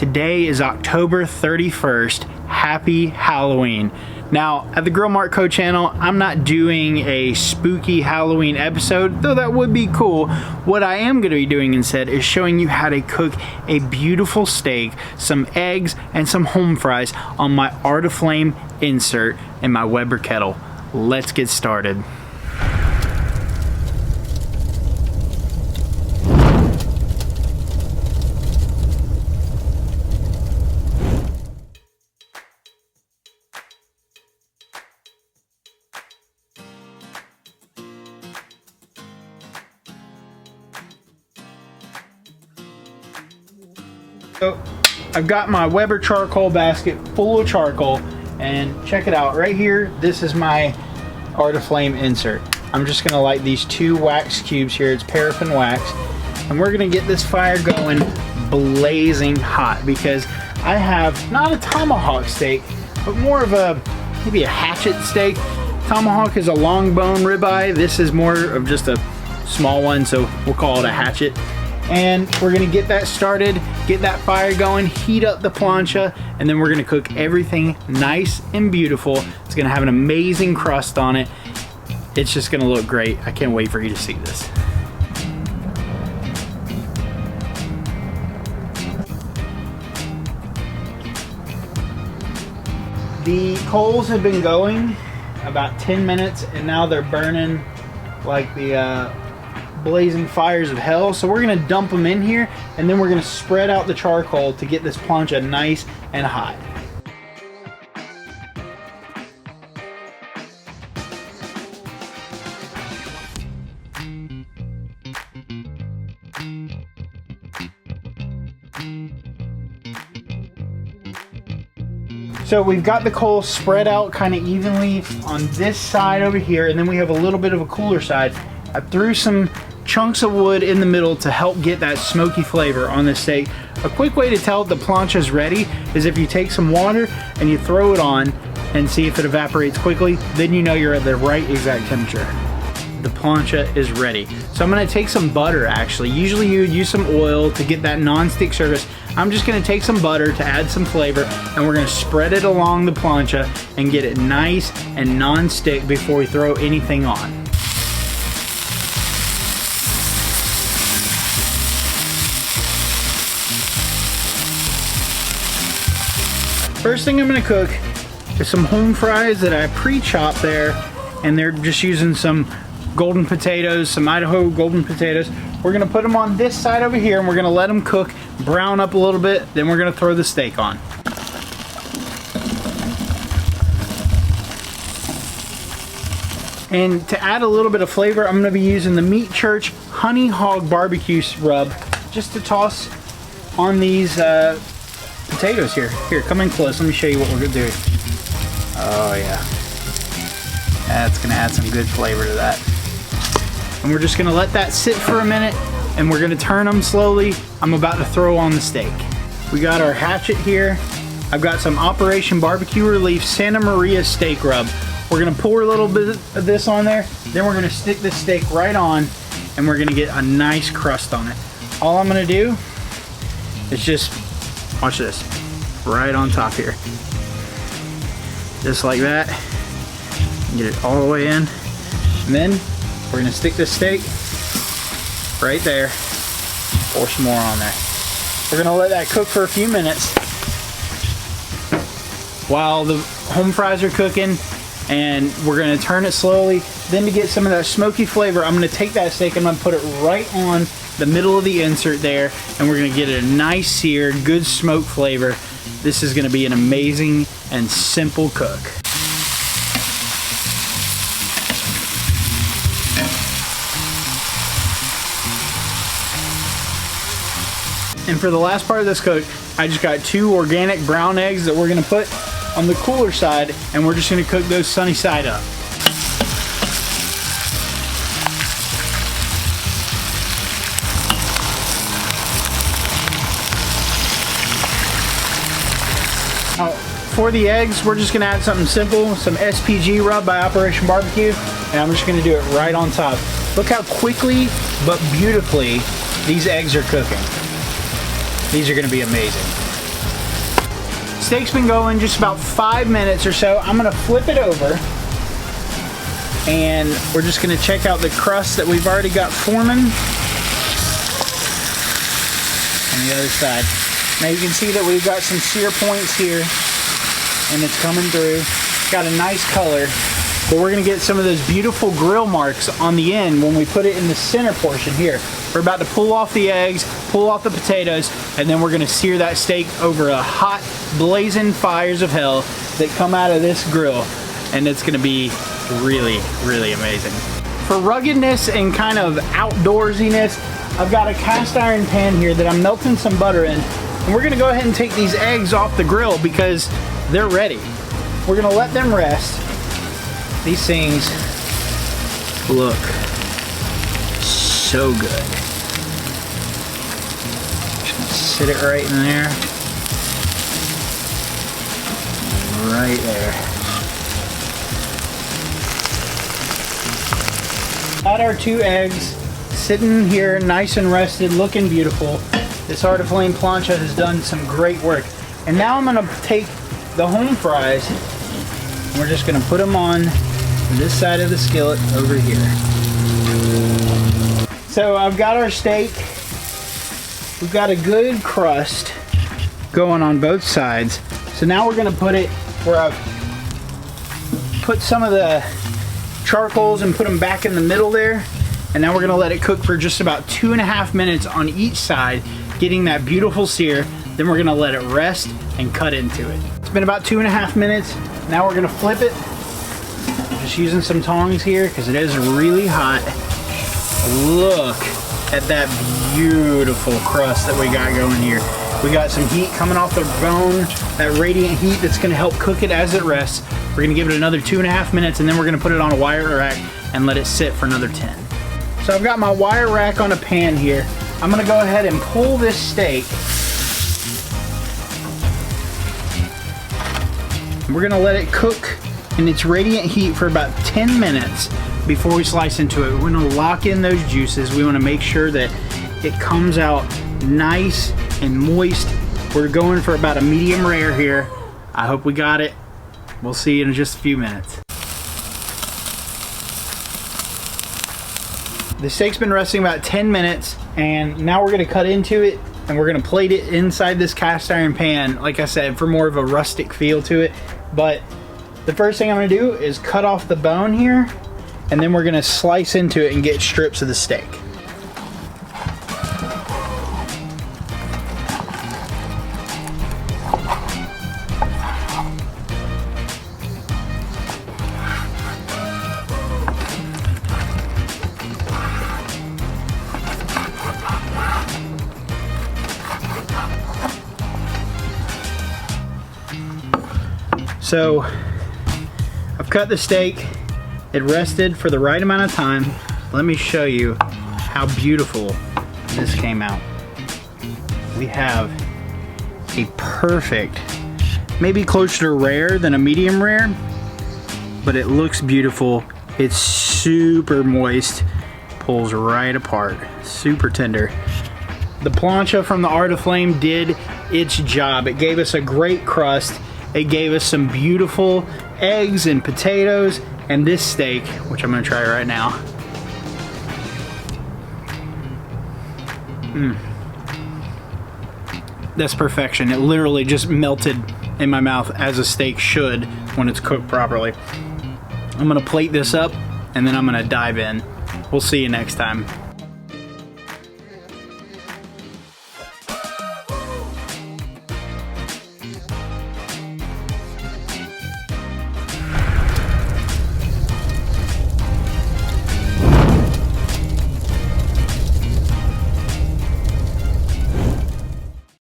Today is October 31st. Happy Halloween. Now, at the Grill Mart Co channel, I'm not doing a spooky Halloween episode, though that would be cool. What I am going to be doing instead is showing you how to cook a beautiful steak, some eggs, and some home fries on my Arteflame insert in my Weber kettle. Let's get started. So I've got my Weber charcoal basket full of charcoal, and check it out right here. This is my Arteflame insert. I'm just gonna light these 2 wax cubes here. It's paraffin wax, and we're gonna get this fire going blazing hot because I have not a tomahawk steak, but more of maybe a hatchet steak. Tomahawk is a long bone ribeye. This is more of just a small one, so we'll call it a hatchet. And we're gonna get that started, get that fire going, heat up the plancha, and then we're gonna cook everything nice and beautiful. It's gonna have an amazing crust on it. It's just gonna look great. I can't wait for you to see this. The coals have been going about 10 minutes, and now they're burning like the blazing fires of hell. So we're gonna dump them in here, and then we're gonna spread out the charcoal to get this plancha nice and hot. So we've got the coal spread out kind of evenly on this side over here, and then we have a little bit of a cooler side. I threw some chunks of wood in the middle to help get that smoky flavor on this steak. A quick way to tell if the plancha is ready is if you take some water and you throw it on and see if it evaporates quickly, then you know you're at the right exact temperature. The plancha is ready. So I'm gonna take some butter actually. Usually you would use some oil to get that non-stick surface. I'm just gonna take some butter to add some flavor, and we're gonna spread it along the plancha and get it nice and non-stick before we throw anything on. First thing I'm gonna cook is some home fries that I pre-chopped there, and they're just using some golden potatoes, some Idaho golden potatoes. We're gonna put them on this side over here, and we're gonna let them cook, brown up a little bit, then we're gonna throw the steak on. And to add a little bit of flavor, I'm gonna be using the Meat Church Honey Hog Barbecue Rub just to toss on these potatoes here. Here, come in close. Let me show you what we're gonna do. Oh yeah. That's gonna add some good flavor to that. And we're just gonna let that sit for a minute, and we're gonna turn them slowly. I'm about to throw on the steak. We got our hatchet here. I've got some Operation Barbecue Relief Santa Maria steak rub. We're gonna pour a little bit of this on there, then we're gonna stick this steak right on, and we're gonna get a nice crust on it. All I'm gonna do is just, watch this, right on top here. Just like that. Get it all the way in. And then we're gonna stick this steak right there. Pour some more on there. We're gonna let that cook for a few minutes while the home fries are cooking, and we're gonna turn it slowly. Then to get some of that smoky flavor, I'm gonna take that steak and I'm gonna put it right on the middle of the insert there, and we're gonna get it a nice sear, good smoke flavor. This is gonna be an amazing and simple cook. And for the last part of this cook, I just got 2 organic brown eggs that we're gonna put on the cooler side, and we're just gonna cook those sunny side up. Now, for the eggs, we're just gonna add something simple, some SPG rub by Operation Barbecue, and I'm just gonna do it right on top. Look how quickly but beautifully these eggs are cooking. These are gonna be amazing. Steak's been going just about 5 minutes or so. I'm gonna flip it over and we're just gonna check out the crust that we've already got forming on the other side. Now you can see that we've got some sear points here and it's coming through. Got a nice color, but we're gonna get some of those beautiful grill marks on the end when we put it in the center portion here. We're about to pull off the eggs, pull off the potatoes, and then we're gonna sear that steak over a hot, blazing fires of hell that come out of this grill. And it's gonna be really, really amazing. For ruggedness and kind of outdoorsiness, I've got a cast iron pan here that I'm melting some butter in. And we're gonna go ahead and take these eggs off the grill because they're ready. We're gonna let them rest. These things look so good. Just gonna sit it right in there. Right there. Got our 2 eggs sitting here nice and rested, looking beautiful. This Arteflame plancha has done some great work. And now I'm gonna take the home fries and we're just gonna put them on this side of the skillet over here. So I've got our steak. We've got a good crust going on both sides. So now we're gonna put it where I've put some of the charcoals and put them back in the middle there. And now we're gonna let it cook for just about 2.5 minutes on each side, getting that beautiful sear. Then we're gonna let it rest and cut into it. It's been about 2.5 minutes. Now we're gonna flip it. Just using some tongs here because it is really hot. Look at that beautiful crust that we got going here. We got some heat coming off the bone, that radiant heat that's gonna help cook it as it rests. We're gonna give it another 2.5 minutes and then we're gonna put it on a wire rack and let it sit for another 10. So I've got my wire rack on a pan here. I'm gonna go ahead and pull this steak. We're gonna let it cook in its radiant heat for about 10 minutes before we slice into it. We're gonna lock in those juices. We wanna make sure that it comes out nice and moist. We're going for about a medium rare here. I hope we got it. We'll see you in just a few minutes. The steak's been resting about 10 minutes and now we're gonna cut into it and we're gonna plate it inside this cast iron pan, like I said, for more of a rustic feel to it. But the first thing I'm gonna do is cut off the bone here and then we're gonna slice into it and get strips of the steak. So I've cut the steak, it rested for the right amount of time. Let me show you how beautiful this came out. We have a perfect, maybe closer to rare than a medium rare, but it looks beautiful. It's super moist, pulls right apart, super tender. The plancha from the Arteflame did its job. It gave us a great crust. It gave us some beautiful eggs and potatoes and this steak, which I'm gonna try right now. That's perfection. It literally just melted in my mouth as a steak should when it's cooked properly. I'm gonna plate this up and then I'm gonna dive in. We'll see you next time.